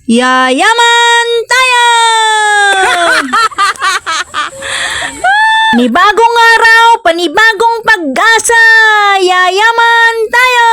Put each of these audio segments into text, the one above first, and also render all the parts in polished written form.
yayaman tayo! Panibagong araw, panibagong pag-asa, yayaman tayo!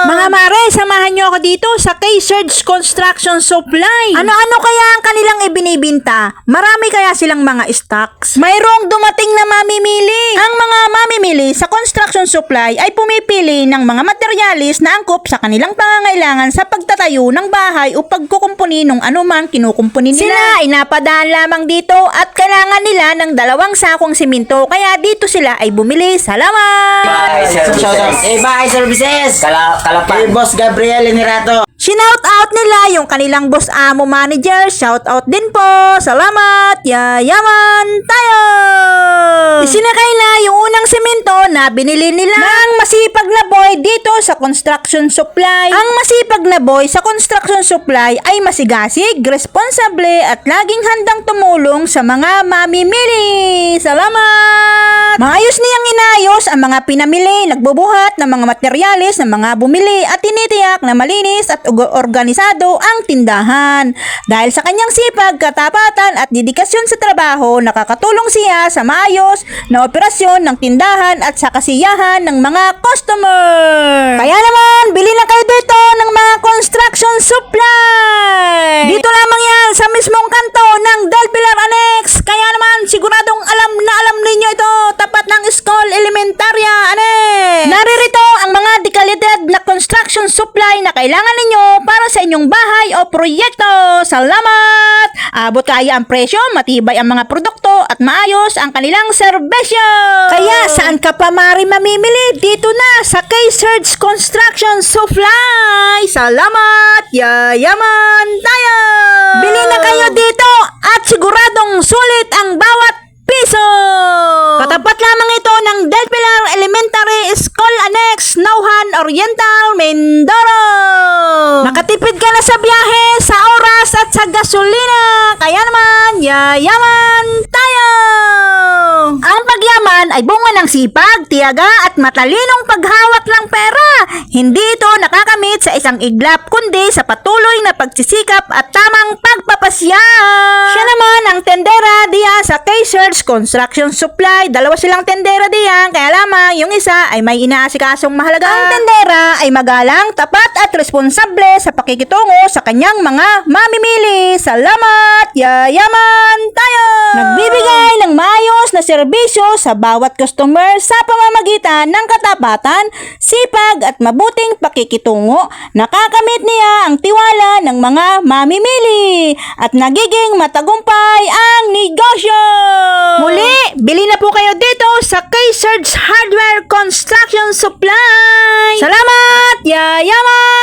Mga mare, samahan nyo ako dito sa K-Surge Construction Supply. Ano-ano kaya ang kanilang ibinibinta? Marami kaya silang mga stocks? Mayroong dumating na mamimili. Ang mga mamimili sa construction supply ay pumipili ng mga materialis na angkop sa kanilang pangangailangan sa pagtatayo ng bahay o pagkukumpuni ng anumang kinukumpuni nila. Sila ay napadaan lamang dito at kailangan nila ng 2 sakong simento kaya dito sila ay bumili. Salamat! Bye Services. Bye Services! Kalapan. Boss Gabriel Inirato. Shinout out nila yung kanilang boss amo manager. Shout out din po. Salamat. Yayaman tayo. Isinakay na yung unang semento na binili nila ng masipag na boy dito sa construction supply. Ang masipag na boy sa construction supply ay masigasig, responsable at laging handang tumulong sa mga mamimili. Salamat. Maayos niyang inayos ang mga pinamili, nagbubuhat ng mga materyales ng mga bumili at tinitiyak na malinis at organisado ang tindahan. Dahil sa kanyang sipag, katapatan at dedikasyon sa trabaho, nakakatulong siya sa maayos na operasyon ng tindahan at sa kasiyahan ng mga customer. Kaya naman, bili na kayo dito ng mga construction supply. Dito lamang yan sa mismong kanto ng Del Pilar Annex. Kaya naman, siguradong alam na alam ninyo ito, tapat ng School Elementarya Annex. Naririto ang mga dekalidad na construction supply na kailangan ninyo para sa inyong bahay o proyekto. Salamat! Abot kaya ang presyo, matibay ang mga produkto at maayos ang kanilang serbisyo. Kaya saan ka pa mamimili? Dito na sa K-Surge Construction Supply. Salamat! Yayaman tayo! Bili na kayo dito at siguradong sulit ang bawat piso! Katapat lamang ito ng Del Pilar Elementary School Annex, Nauhan Oriental, Mindoro. Nakatipid ka na sa biyahe, sa oras at sa gasolina. Kaya naman, yayaman tayo! Ang pagyaman ay bunga ng sipag, tiyaga at matalinong paghawak ng pera. Hindi ito nakakamit sa isang iglap, kundi sa patuloy na pagsisikap at tamang pagpapasya. Siya naman ang tendera diya sa K-Surge Construction Supply. 2 silang tendera diyan, kaya lamang yung isa ay may inaasikasong mahalaga. Ang tendera ay magalang, tapat at responsable sa pakikitungo sa kanyang mga mamimili. Salamat! Yayaman tayo! Nagbibigay ng maayos na serbisyo sa bawat customer sa pamamagitan ng katapatan, sipag at mabuting pakikitungo. Nakakamit niya ang tiwala ng mga mamimili at nagiging matagumpay ang negosyo. Muli, bili na po kayo dito sa K-Surge Hardware Construction Supply. Salamat! Yayaman!